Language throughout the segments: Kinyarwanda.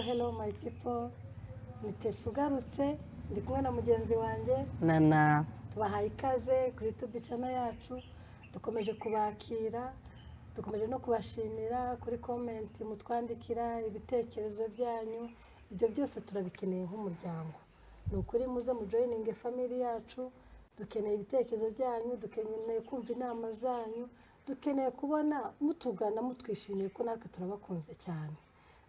Hello my people. Nitesugarutse ndi kumwe na mugenzi wanjye Nana. Tubahaye ikaze kuri YouTube channel yacu. Dukomeje kubakira, dukomeje no kubashimira kuri comment mutwandikira ibitekerezo byanyu. Ibyo byose turabikeneye nk'umuryango. Ni ukuri muze mu joining family yacu. Dukeneye ibitekerezo byanyu, dukeneye kumva inama zanyu, dukeneye kubona mutugana mutwishimiye ko natwe turabakunze cyane.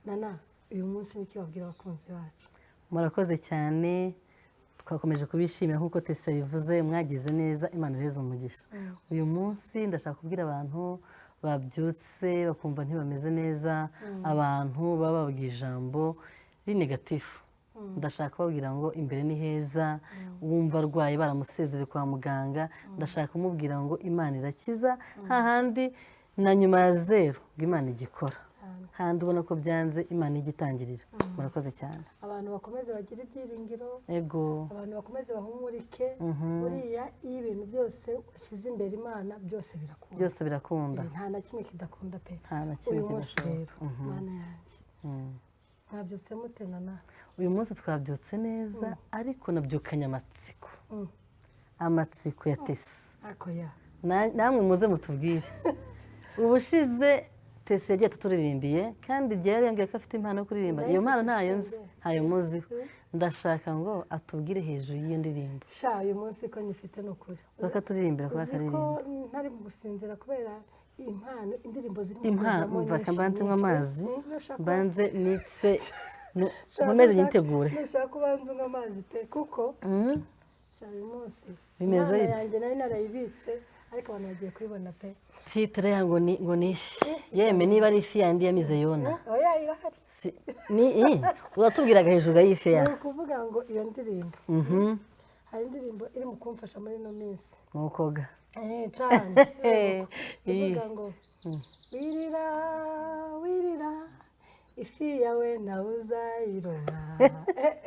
Nana, uyu munsi niki wabwira abakunzi bacu? Murakoze cyane, twakomeje kubishimira nkuko Tessa bivuze, mwagize neza, Imana iheze umugisha. Uyu munsi ndashaka kubwira abantu babyutse bakumva ntibameze neza, abantu bababwiye ijambo ri negatifu. Ndashaka kubabwira ngo imbere ni heza, wumva arwaye baramusezereye kwa muganga, ndashaka kumubwira ngo Imana irakiza, hahandi na nyuma ya zero ngo Imana igikora. Handi ubona ko byanze Imana igitangirira. Murakoze cyane. Abantu bakomeze bagira ibyiringiro, Ego. abantu bakomeze bahumurike, buriya iyo ibintu byose washize imbere Imana byose birakunda. Byose birakunda. Nta na kimwe kidakunda pe. Nta na kimwe kidashoboka. Mana yanjye. Mwabyutse mute Nana? Uyu munsi twabyutse neza, ariko nabyukanye amatsiko. Amatsiko ya Tessa. Ako ya. Namwe muze mutubwire. Ubushize Tessa yagiye aturirimbiye, kandi igihe yari yambwiye ko afite impano yo kuririmba. Iyo mpano ntayo nzi, ntayo muziho. Ndashaka ngo atubwire hejuru y'iyo ndirimbo. Sha uyu munsi ko nyifite n'ukuri. Bakaturirimbira kwa karirimbo. Ko ntari gusinzira kubera impano indirimbo ziri mu impano umva kambanzemo amazi, banze nitse nkomeze nyitegure. Nashaka kubanza unywa amazi pe kuko sha uyu munsi bimeze yanjye nari narayibitse ariko abantu bagiye kubibona pe. Titre yango ni yeme niba ari ifi yandi yamize Yona. Oya irahari. Ni uratubwiraga hejuru y'ifi ya. Ni kuvuga ngo iyo ndirimbo. Hari indirimbo iri mu kumfasha muri no minsi. Mukoga. Cyane. Kuvuga ngo wirira wirira ifi yawe nawe uzayiroba.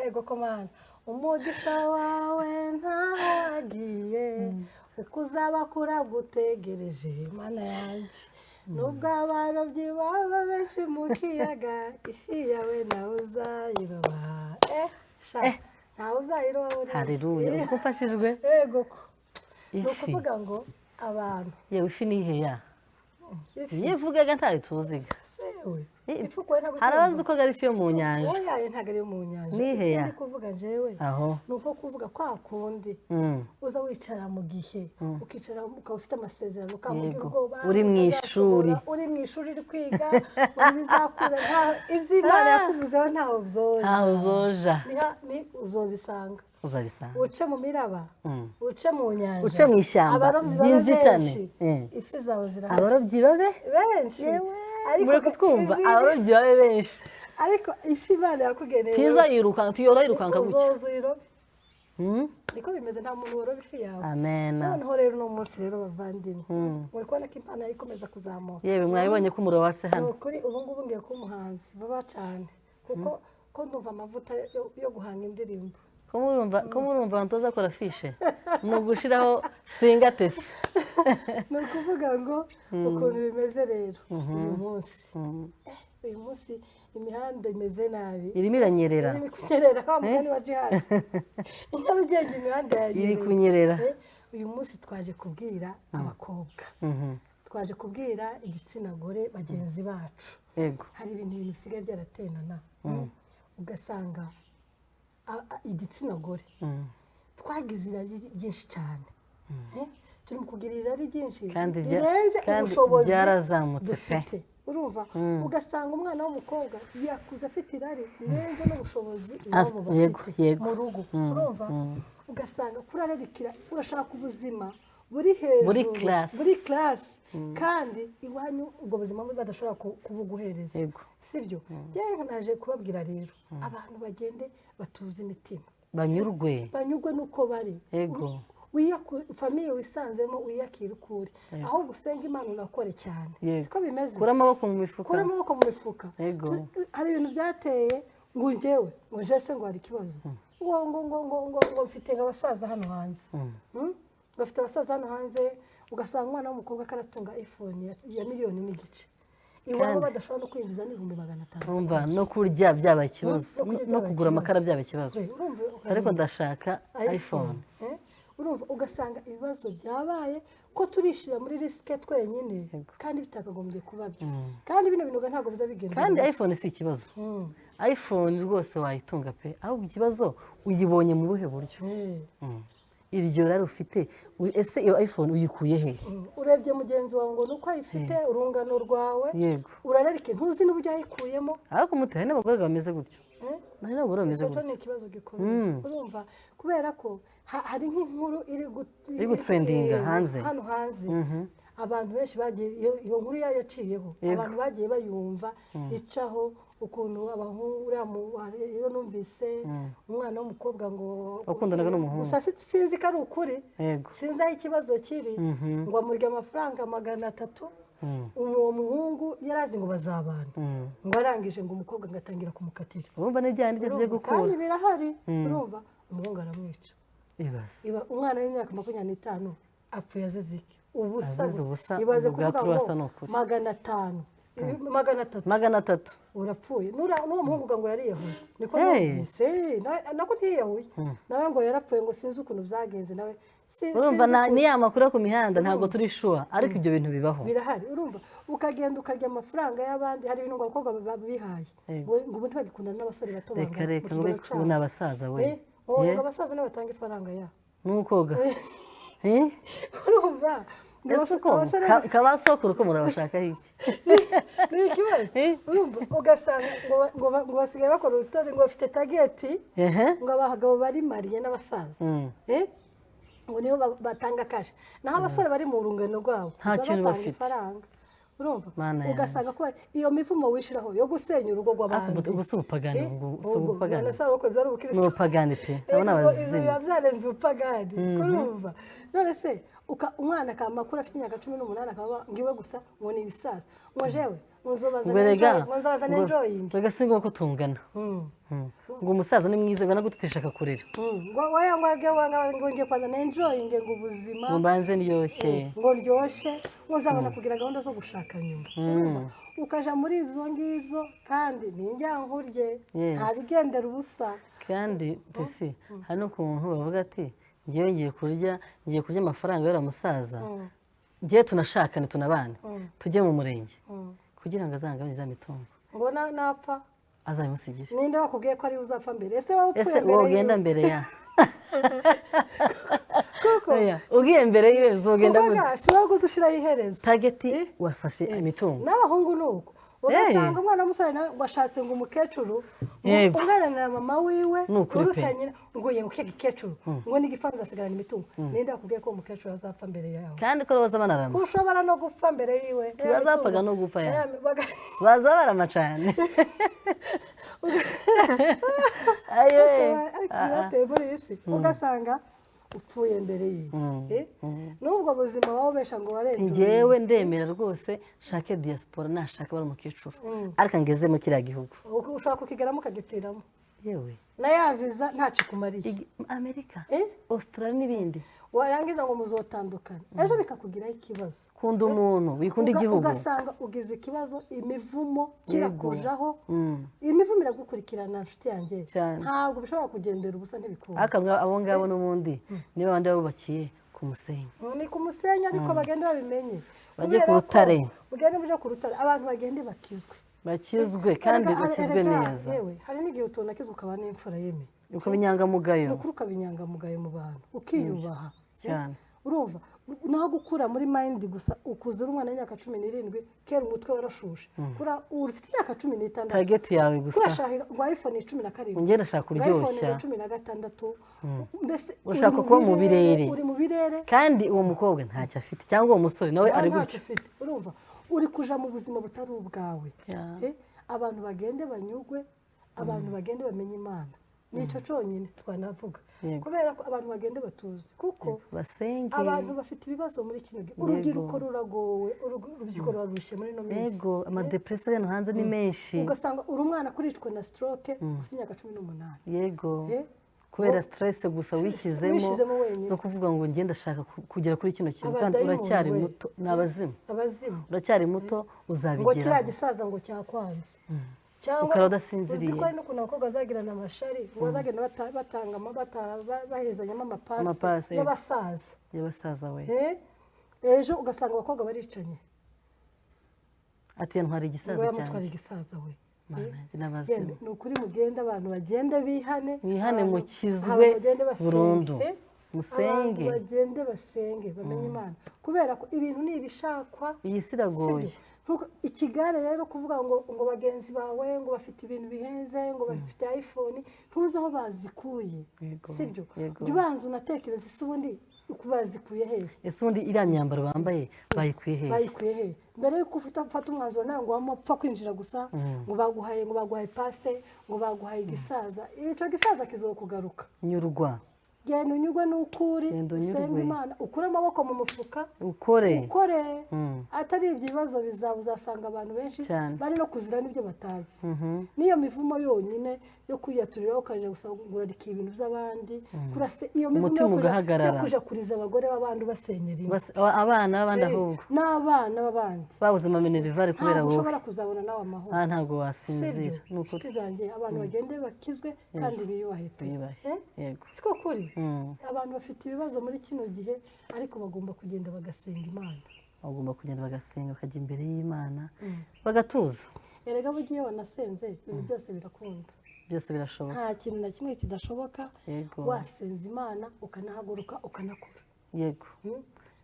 Ego komana. Umugisha wawe ntawagiye. Uko uzaba kuragutegereje Mana yanjye. Nubwo abarobyi baba benshi mu kiyaga, ifi yawe nawe uzayiroba. Ntawe uzayiroba uri. Haleluya. Uzi ko mfashijwe? Ego ko. Ni ukuvuga ngo abantu. Yewe ifi ni heya. Yivugaga ntayo tuziga. Sewe. Harabazi uko gari ifi yo mu nyanja. Oya ntago ari mu nyanja. Ni heya. Ndi kuvuga jewe. Aho. Nuko kuvuga kwa kundi. Uza wicara mu gihe, ukicara ukaba ufite amasezerano ukamugira ubwoba. Uri mu ishuri. Uri mu ishuri uri kwiga, uri bizakura nta ivy'Imana yakuvuzeho ntaho uzoja. Ntaho uzoja. Ni uzobisanga. Uzabisanga. Uce mu miraba, uce mu nyanja, uce mu ishyamba ry'inzitane. Ifi zawe zirahari. Abarobyi babe benshi. Muri kutwumva abarobyi babe benshi. Ariko ifi Imana yakugeneye. Tiza yirukanka, tuyora yirukanka gutya. Uzozuyirobe. Niko bimeze nta muntu woroba ifi yawe. Amen. Noneho rero no munsi rero bavandimwe. Muri kubona ko impano ikomeza kuzamuka. Yewe mwabibonye ko umuro watse hano. Kuri ubu ngubu ngiye ku muhanzi baba cyane. Kuko ko ndumva amavuta yo guhanga indirimbo. Ko murumva abantu bazakora fishe. Mu gushiraho singa Tessa. Ni ukuvuga ngo ukuntu bimeze rero uyu munsi. Uyu munsi imihanda imeze nabi. Irimo iranyerera. Iri kunyerera wa mugani wa jihad. Inyarugenge imihanda yagiye. Iri kunyerera. Uyu munsi twaje kubwira abakobwa. Twaje kubwira igitsina gore bagenzi bacu. Yego. Hari ibintu bisigaye byaratenana. Ugasanga igitsina gore twagize irari ryinshi cyane. Turi mu kugira irari ryinshi kandi byarazamutse pe. Urumva ugasanga umwana w'umukobwa yakuze afite irari rirenze n'ubushobozi iwabo bafite mu rugo. Urumva ugasanga kurararikira urashaka ubuzima buri hejuru buri class kandi iwanyu ubwo buzima badashobora kubuguhereza. Sibyo cyane naje kubabwira rero abantu bagende batuze imitima banyurwe nuko bari. Yego. Famiye wisanzemo wiyakira ukuri aho gusenga Imana unakore cyane. Siko bimeze. Kura amaboko mu mifuka. Kura amaboko mu mifuka. Hari ibintu byateye ngo njyewe ngo jese ngo hari ikibazo. Ngo mfite abasaza hano hanze. Bafite abasaza hano hanze ugasanga umwana w'umukobwa karatunga iPhone ya miliyoni n'igice. iwabo badashobora no kwinjiza n'ibihumbi 500. urumva no kurya byaba ikibazo no kugura amakara byaba ikibazo ariko ndashaka iPhone. Urumva ugasanga ibibazo byabaye ko turishira muri risike twenyine kandi bitakagombye kuba byo kandi bino bintu ntabwo biza bigenda kandi iPhone si ikibazo. iPhone rwose wayitunga pe ahubwo ikibazo uyibonye mu buhe buryo iryo rero ufite ese iyo iPhone uyikuye he? Urebye mugenzi wawe ngo nuko ayifite urungano rwawe urararike ntuzi n'uburyo ayikuyemo ariko muteye n'abagore bameze gutyo nari n'abagore bameze gutyo ni ikibazo gikomeye urumva kubera ko hari nk'inkuru iri gutrendinga hanze hano hanze abantu benshi bagiye iyo nkuru yaciyeho abantu bagiye bayumva icaho ukuntu abahungu iyo numvise umwana w'umukobwa ngo wakundanaga n'umuhungu gusa sinzi ko ari ukuri sinzi aho ikibazo kiri ngo amurye amafaranga 300 uwo muhungu yarazi ngo bazabana ngo arangije ngo umukobwa ngatangira kumukatira urumva n'ijyanye byose byo gukura kandi birahari urumva umuhungu aramwica iba umwana w'imyaka 25 apfuye aziziki ubusa ibaze kuvuga ngo 500 urapfuye n'uwo muhungu ngo yariyahuye niko numvise nako ntiyahuye nawe ngo yarapfuye ngo sinzi ukuntu byagenze nawe urumva ni ya makuru yo ku mihanda ntabwo turi sure ariko ibyo bintu bibaho birahari urumva ukagenda ukarya amafaranga y'abandi hari ibintu ngo abakobwa babihaye ngo ubu ntibagikundana n'abasore bato bangana reka ngo ni abasaza we ngo abasaza nibo batanga ifaranga yabo n'ukoga urumva kabasokuru ko murabashaka iki ni ikibazo urumva ugasanga ngo basigaye bakora urutonde ngo bafite tageti ngo abagabo bari mariye n'abasaza ngo nibo batanga kashe naho abasore bari mu rungano rwabo nta kintu bafite ifaranga urumva ugasanga ko iyo mivumo wishiraho yo gusenya urugo rw'abandi ubusa ubupagani ubupagani nasara uko byari ubukristo ubupagani pe abana bazizima izo byarenze ubupagani urumva none se umwana akamakuru afite imyaka 18 akaba ngiwe gusa ngo ni ibisaza ngo jewe nzobaza n'enjoying mbega singo ko tungana ngo umusaza ni mwiza ngana gututesha akakurira ngo waya ngo ngiye kwanza n'enjoying ngo ubuzima ngo mbanze niyoshe ngo ryoshe uzabona kugira gahunda zo gushaka nyuma ukaja muri ivyo ngivyo kandi ninjyankurye ntabigendera ubusa kandi tesi hano ukuntu bavuga ati ngiye kurya amafaranga y'ura musaza ngiye tunashakane tunabane tujye mu murenge kugira ngo azangabanye za mitungo ngo napfa azabimusigire ninde wakubwiye ko ari uzapfa mbere ese wowe upfuye mbere wogenda mbere ya kuko ugiye mbere yiwe uzogenda gute si wowe gudushiraho iherezo targeti wafashe imitungo n'abahungu nuko ugasanga umwana w'umusore nawe washatse ngo umukecuru umwana na mama wiwe urutanye ngo yengo keke kecuru ngo nigifanza asigarana imitungo ninde wakubwiye ko umukecuru azapfa mbere yawe kandi ko baza banarama ushobora no gupfa mbere yiwe bazapfaga no gupfa ya baza barama cyane ayo yateye muri isi ugasanga upfuye mbere yiwe nubwo buzima wawe besha ngo warenje ngewe ndemera rwose shake diaspora nashaka bari umukecuru ariko ngeze mu kiriya gihugu ushaka kukigeramo ukagipfiramo yewe na ya visa ntaci kumariye Amerika Australia n'ibindi warangiza ngo muzotandukane ejo bikakugiraho ikibazo kunda umuntu wikunda igihugu ugasanga ugize ikibazo imivumo kirakujaho imivumo iragukurikirana nshuti yanjye ntabwo bishobora kugendera ubusa ntibikunda akamwe abo ngabo n'ubundi niba abandi babubakiye ku musenyi ni ku musenyi ariko bagende babimenye bajye ku rutare mugende ku rutare abantu bagende bakizwe kandi bakizwe neza hari n'igihe utonakizwe ukaba n'imfura yemeye ukabinyangamugayo ukuri ukabinyangamugayo mu bantu ukiyubaha cyane urumva naho gukura muri mind gusa ukuze uri umwana w'imyaka 17 kera umutwe warashushe kura ufite imyaka 16 target yawe gusa kurashahira ngo iPhone 17 ngenda shaka kuryoshya iPhone 16 mbese ushaka kuba mu birere uri mu birere kandi uwo mukobwa ntacyo afite cyangwa uwo musore nawe ari gutyo urumva uri kuja mu buzima butari ubwawe abantu bagende banyugwe abantu bagende bamenye Imana nico cyonyine twanavuga kubera ko abantu bagende batuzi kuko basenge abantu bafite ibibazo muri kino gihe urubyiruko ruragowe urubyiruko rurarushye muri no minsi yego ama depression hano hanze ni menshi ugasanga uri umwana kuricwa na stroke ufite imyaka 18 yego kubera stress gusa wishyizemo wenyine. zo kuvuga ngo ngenda ndashaka kugera kuri kino kintu kandi Abadayimoni uracyari we. muto ni abazimu abazimu uracyari muto ngo kiriya uzabigeraho gisaza ngo cyakwanze cyangwa ukaba udasinziriye. uzi ko hari n'ukuntu abakobwa bazagirana amashari ngo bazagenda bahezanyamo Amapasi, amapasi y'abasaza y'abasaza we ejo ugasanga abakobwa baricanye ati ntwara igisaza ngo cyane yamutwara igisaza we n'abazimu ni ukuri mugende abantu bagende bihane mwihane abantu- mukizwe abantu bagende basenge. burundu abantu musenge bagende basenge bamenye imana kubera ko ibintu ni ibishakwa iyi si iragoye ikigare rero kuvuga ngo bagenzi bawe ngo bafite ibintu bihenze ngo bafite iphone ntuzi aho bazikuye Yego, sibyo yego. jya ubanza unatekereza ese ubundi bazikuye hehe ese ubundi iriya myambaro bambaye bayikuye hehe bayikuye hehe mbere yuko ufata umwanzuro nawe ngo wapfa kwinjira gusa ngo baguhaye pase ngo baguhaye igisaza icyo gisaza kizokugaruka nyurwa genda unyurwe n'ukuri Genda unyurwe. usenga imana ukure amaboko mu mufuka ukore ukore atari ibyo bibazo uzasanga abantu benshi Cyane. bari no kuzira n'ibyo batazi n'iyo mivumo yonyine yo kwiyaturiraho ukajya gusangurarika ibintu by'abandi kurase iyo mivumo Umutima ugahagarara. yo kuja kuriza abagore b'abandi basenyera ingo abana b'abandi ahubwo n'abana b'abandi babuze amaminerivare kubera ntabwo wowe ushobora kuzabona nawe amahoro ntabwo wasinzira sibyo ni ukuri inshuti zanjye abantu bagende bakizwe kandi biyubahe pe Biyubahe, yego siko kuri abantu bafite ibibazo muri kino gihe ariko bagomba kugenda bagasenga imana bagomba kugenda bagasenga bakajya imbere y'imana bagatuza erega bugiye wanasenze ibintu byose birakunda byose birashoboka nta kintu na kimwe kidashoboka yego wasenza imana ukanahaguruka ukanakora yego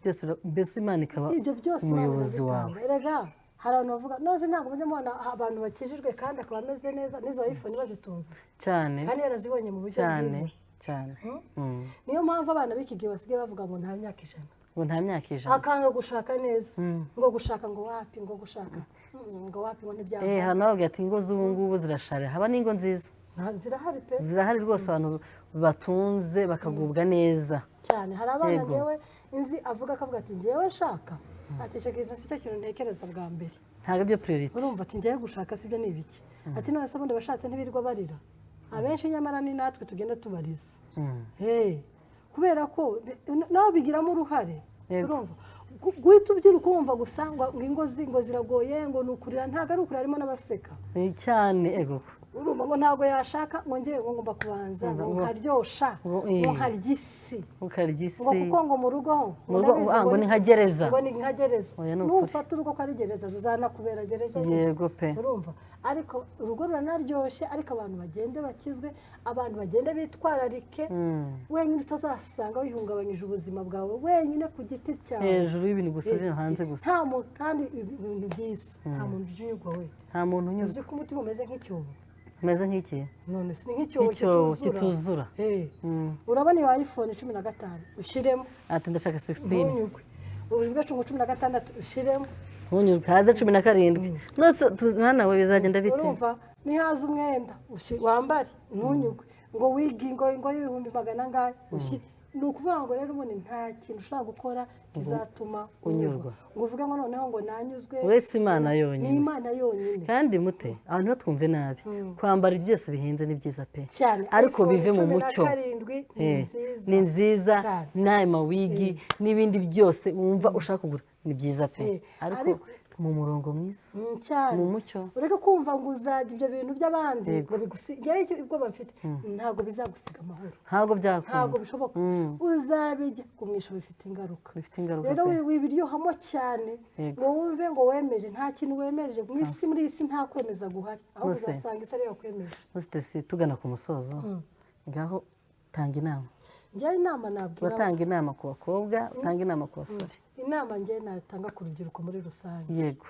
byose mbese imana ikaba ibyo byose umuyobozi Imana wawe irazitanga. erega hari abantu bavuga nose ntabwo mujya mubona abantu bakijijwe kandi akaba ameze neza n'izo iphone bazitunze cyane kandi yarazibonye mu buryo cyane bwiza cyane niyo mpamvu abana b'iki gihe basigaye bavuga ngo nta myaka ijana ngo nta myaka ijana akanga gushaka neza ngo gushaka ngo wapi ngo gushaka ngo wapi ngo ntibyava hari n'ababwira ati ingo z'ubu ngubu zirasharira haba n'ingo nziza zirahari pe zirahari rwose abantu batunze bakagubwa neza cyane hari abana Yego. ngewe inzi avuga akavuga ati ngewe nshaka ati icyo kintu si cyo kintu ntekereza bwa mbere ntabwo ibyo priority urumva ati ngewe gushaka sibyo ni ibiki ati none se ubundi bashatse ntibirirwa barira abenshi nyamara ni natwe tugenda tubariza kubera ko nawe bigiramo uruhare Yego. urumva guhita ubyira ukumva gusa ngo ingo ziragoye ngo ni ukurira ntabwo ari ukurira harimo n'abaseka cyane ego urumva ngo ntabwo yashaka ngo ngewe ngo ngomba kubanza ngo nkaryosha ngo nkarya isi ukarya isi ngo kuko ngo mu rugo ngo ni nka gereza ngo ni nka gereza Oya, ni ukuri. nufata urugo ko ari gereza ruzanakubera gereza yego pe urumva ariko urugo ruranaryoshye ariko abantu bagende bakizwe abantu bagende bitwararike wenyine utazasanga wihungabanyije ubuzima bwawe wenyine ku giti cyawe hejuru y'ibintu gusa biri hanze gusa nta muntu kandi ibintu byiza nta muntu ujya unyurwa we nta muntu unyuzwe uzi ko umutima umeze nk'icyobo umeze nk'iki none si ni nk'icyobo icyobo kituzura kituzura urabona iyo iphone 15 ushyiremo ati ndashaka 16 ntunyurwe uvuge 16 ushyiremo ntunyurwe haze 17 nose mwana we bizagenda bite urumva nihaza umwenda wambare ntunyurwe ngo wigi ngo y'ibihumbi magana angahe ni ukuvuga ngo rero ubundi nta kintu ushobora gukora kizatuma unyurwa ngo uvuge ngo noneho ngo nanyuzwe uretse imana yonyine ni imana yonyine kandi mute abantu batwumve nabi kwambara ibyo byose bihenze ni byiza pe cyane ariko bive mu mucyo ni nziza n'ayo mawigi n'ibindi byose wumva ushaka kugura ni byiza pe ariko mu murongo mwiza mu mucyo ureke kumva ngo uzajya ibyo bintu by'abandi ngo bigusigaye ubwo bafite ntabwo bizagusiga amahoro ntabwo byakunda ntabwo bishoboka uzabijya kumwisha bifite ingaruka rero wibiryohamo cyane ngo wumve ngo wemeje nta kintu wemeje mu isi muri iyi si nta kwemeza guhari ahubwo uzasanga isi ariyo kwemeje musitesi tugana ku musozo ngaho tanga inama njyewe inama nabwira batanga inama ku bakobwa utanga inama ku basore inama njyewe natanga ku rubyiruko muri rusange yego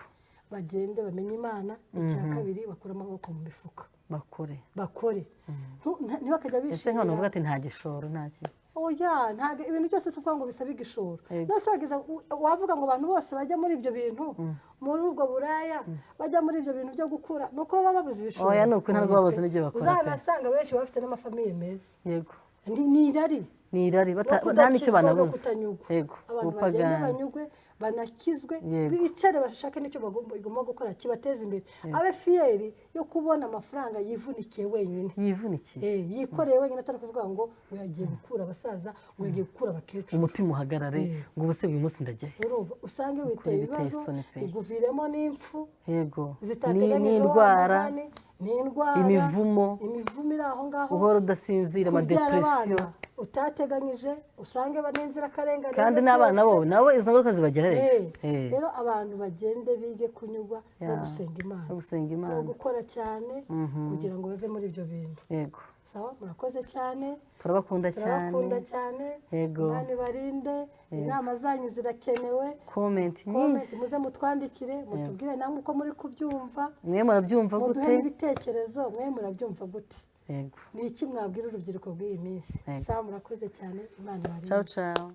bagende bamenye imana icya kabiri bakure amaboko mu mifuka bakore ntibakajya bishimira ese nk'abantu bavuga ati nta gishoro nta kintu oya ntabwo ibintu byose si ukuvuga ngo bisaba igishoro nose wavuga ngo abantu bose bajya muri ibyo bintu muri ubwo buraya bajya muri ibyo bintu byo gukura ni uko baba babuze ibishoro oya ni uko ntabwo babuze n'ibyo bakora uzabasanga benshi bafite n'amafamiye meza yego ni irari nta n'icyo banabuze yego abantu bagende banyugwe banakizwe Yego. bicare bashake n'icyo bagomba gukora kibateza imbere abe fiyeri yo kubona amafaranga yivunikiye wenyine yivunikiye yikoreye wenyine atari kuvuga ngo yagiye gukura abasaza ngo yagiye gukura abakecuru umutima uhagarare ngo ubuse uyu munsi ndajyahe urumva usange witeye ibibazo biguviremo n'impfu yego zitateganyijwe n'indwara n'indwara imivumo iri aho ngaho uhora udasinzira amadepresiyo utateganyije usange n'inzirakarengane kandi n'abana bo nabo izo ngaruka zibageraho rero abantu bagende bige kunyurwa no gusenga Imana no gukora cyane kugira ngo bave muri ibyo bintu yego sawa murakoze cyane turabakunda cyane yego Imana ibarinde inama zanyu zirakenewe comment nyinshi muze mutwandikire mutubwire namwe uko muri kubyumva mwe murabyumva gute muduhe ibitekerezo mwe murabyumva gute yego ni iki mwabwira urubyiruko rw'iyi minsi sawa murakoze cyane Imana ibarinde ciao ciao